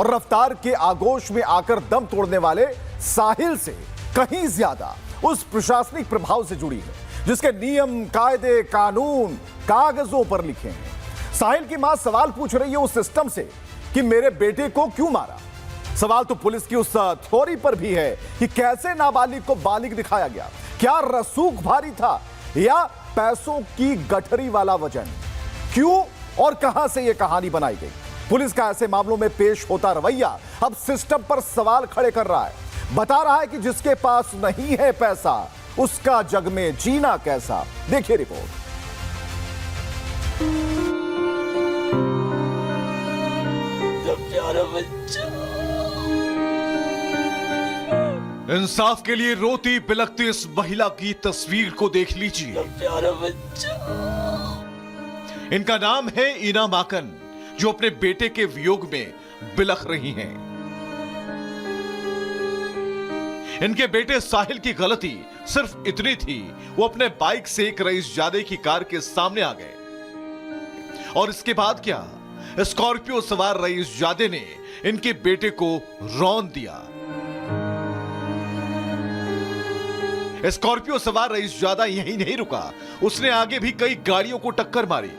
और रफ्तार के आगोश में आकर दम तोड़ने वाले साहिल से कहीं ज्यादा उस प्रशासनिक प्रभाव से जुड़ी है जिसके नियम, कायदे, कानून कागजों पर लिखे हैं। साहिल की मां सवाल पूछ रही है उस सिस्टम से कि मेरे बेटे को क्यों मारा। सवाल तो पुलिस की उस थ्योरी पर भी है कि कैसे नाबालिग को बालिग दिखाया गया। क्या रसूख भारी था या पैसों की गठरी वाला वजन? क्यों और कहां से यह कहानी बनाई गई? पुलिस का ऐसे मामलों में पेश होता रवैया अब सिस्टम पर सवाल खड़े कर रहा है। बता रहा है कि जिसके पास नहीं है पैसा उसका जग में जीना कैसा। देखिए रिपोर्ट। प्यारा बच्चा, इंसाफ के लिए रोती बिलखती इस महिला की तस्वीर को देख लीजिए। प्यारा बच्चा। इनका नाम है ईना माकन, जो अपने बेटे के वियोग में बिलख रही हैं। इनके बेटे साहिल की गलती सिर्फ इतनी थी, वो अपने बाइक से एक रईसजादे की कार के सामने आ गए और इसके बाद क्या, स्कॉर्पियो सवार रईसजादे ने इनके बेटे को रौंद दिया। स्कॉर्पियो सवार रईसजादा यहीं नहीं रुका, उसने आगे भी कई गाड़ियों को टक्कर मारी।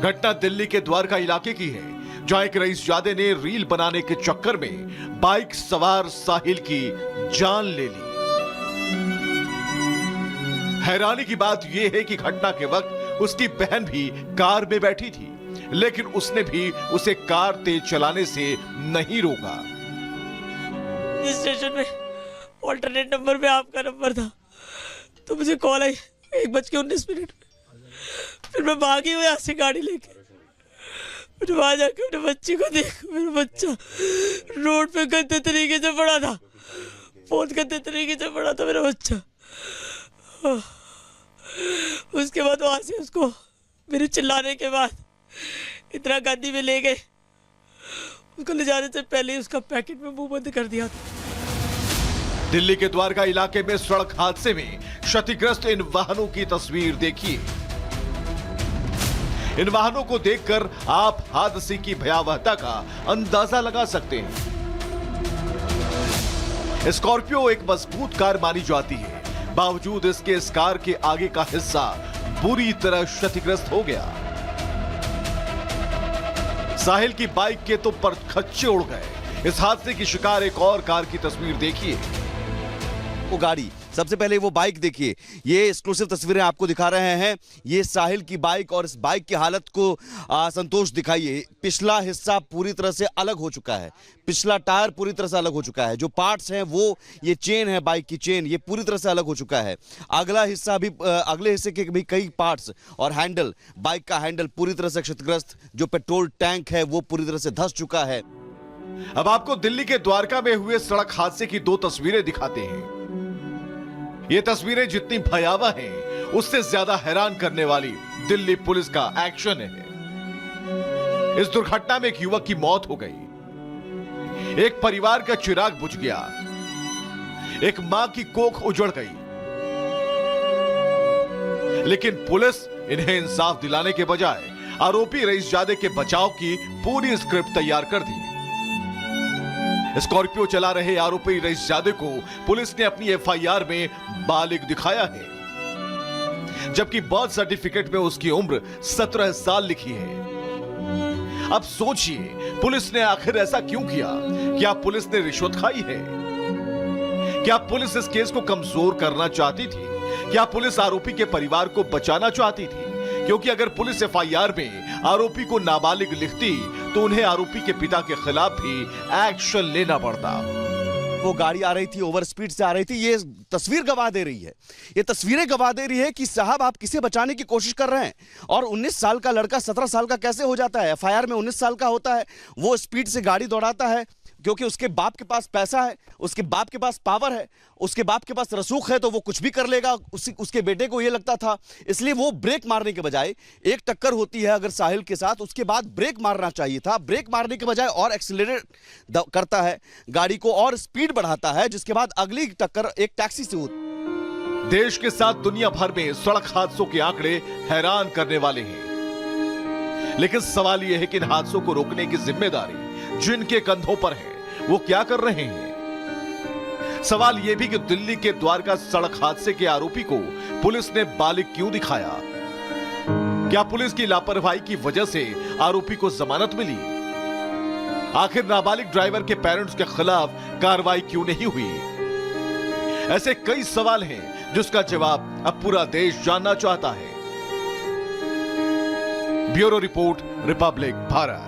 घटना दिल्ली के द्वारका इलाके की है, जहां एक रईसजादे ने रील बनाने के चक्कर में बाइक सवार साहिल की जान ले ली। हैरानी की बात यह है कि घटना के वक्त उसकी बहन भी कार में बैठी थी, लेकिन उसने भी उसे कार तेज चलाने से नहीं रोका। इस स्टेशन में ऑल्टरनेट नंबर पे आपका नंबर था, तो मुझे कॉल आई 1:19 में। फिर मैं भागी हुई यहाँ से गाड़ी लेके। फिर वहां जाकर अपने बच्चे को देख, मेरा बच्चा रोड पे गंदे तरीके से पड़ा था, बहुत गंदे तरीके से पड़ा था मेरा बच्चा। उसके बाद वहां से उसको मेरे चिल्लाने के बाद इंदिरा गांधी में ले गए। उसको ले जाने से पहले ही उसका पैकेट में मुंह बंद कर दिया था। दिल्ली के द्वारका इलाके में सड़क हादसे में क्षतिग्रस्त इन वाहनों की तस्वीर देखिए। इन वाहनों को देखकर आप हादसे की भयावहता का अंदाजा लगा सकते हैं। स्कॉर्पियो एक मजबूत कार मानी जाती है, बावजूद इसके इस कार के आगे का हिस्सा बुरी तरह क्षतिग्रस्त हो गया। साहिल की बाइक के तो परखच्चे उड़ गए। इस हादसे की शिकार एक और कार की तस्वीर देखिए। वो गाड़ी, सबसे पहले वो बाइक देखिए। ये एक्सक्लूसिव तस्वीरें आपको दिखा रहे हैं। ये साहिल की बाइक और इस बाइक की हालत को संतोष दिखाइए। पिछला हिस्सा पूरी तरह से अलग हो चुका है, पिछला टायर पूरी तरह से अलग हो चुका है। जो पार्ट्स हैं वो, ये चेन है, बाइक की चेन, ये पूरी तरह से अलग हो चुका है। अगला हिस्सा भी, अगले हिस्से के भी कई पार्ट्स और हैंडल, बाइक का हैंडल पूरी तरह से क्षतिग्रस्त। जो पेट्रोल टैंक है वो पूरी तरह से धंस चुका है। अब आपको दिल्ली के द्वारका में हुए सड़क हादसे की दो तस्वीरें दिखाते हैं। ये तस्वीरें जितनी भयावह हैं, उससे ज्यादा हैरान करने वाली दिल्ली पुलिस का एक्शन है। इस दुर्घटना में एक युवक की मौत हो गई, एक परिवार का चिराग बुझ गया, एक मां की कोख उजड़ गई, लेकिन पुलिस इन्हें इंसाफ दिलाने के बजाय आरोपी रईसजादे के बचाव की पूरी स्क्रिप्ट तैयार कर दी। स्कॉर्पियो चला रहे आरोपी रईसजादे को पुलिस ने अपनी एफआईआर में बालिग दिखाया है, जबकि बर्थ सर्टिफिकेट में उसकी उम्र 17 साल लिखी है। अब सोचिए, पुलिस ने आखिर ऐसा क्यों किया? क्या पुलिस ने रिश्वत खाई है? क्या पुलिस इस केस को कमजोर करना चाहती थी? क्या पुलिस आरोपी के परिवार को बचाना चाहती थी? क्योंकि अगर पुलिस एफआईआर में आरोपी को नाबालिग लिखती तो उन्हें आरोपी के पिता के खिलाफ भी एक्शन लेना पड़ता। वो गाड़ी आ रही थी, ओवर स्पीड से आ रही थी। ये तस्वीर गवाह दे रही है, ये तस्वीरें गवाह दे रही है कि साहब आप किसे बचाने की कोशिश कर रहे हैं। और 19 साल का लड़का 17 साल का कैसे हो जाता है? एफआईआर में 19 साल का होता है। वो स्पीड से गाड़ी दौड़ाता है क्योंकि उसके बाप के पास पैसा है, उसके बाप के पास पावर है, उसके बाप के पास रसूख है, तो वो कुछ भी कर लेगा। उसके बेटे को ये लगता था, इसलिए वो ब्रेक मारने के बजाय, एक टक्कर होती है अगर साहिल के साथ, उसके बाद ब्रेक मारना चाहिए था। ब्रेक मारने के बजाय और एक्सीलरेट करता है, गाड़ी को और स्पीड बढ़ाता है, जिसके बाद अगली टक्कर एक टैक्सी से होती। देश के साथ दुनिया भर में सड़क हादसों के आंकड़े हैरान करने वाले हैं, लेकिन सवाल यह है कि इन हादसों को रोकने की जिम्मेदारी जिनके कंधों पर है वो क्या कर रहे हैं? सवाल यह भी कि दिल्ली के द्वारका सड़क हादसे के आरोपी को पुलिस ने बालिग क्यों दिखाया? क्या पुलिस की लापरवाही की वजह से आरोपी को जमानत मिली? आखिर नाबालिग ड्राइवर के पेरेंट्स के खिलाफ कार्रवाई क्यों नहीं हुई? ऐसे कई सवाल हैं जिसका जवाब अब पूरा देश जानना चाहता है। Bureau report, Republic Bharat.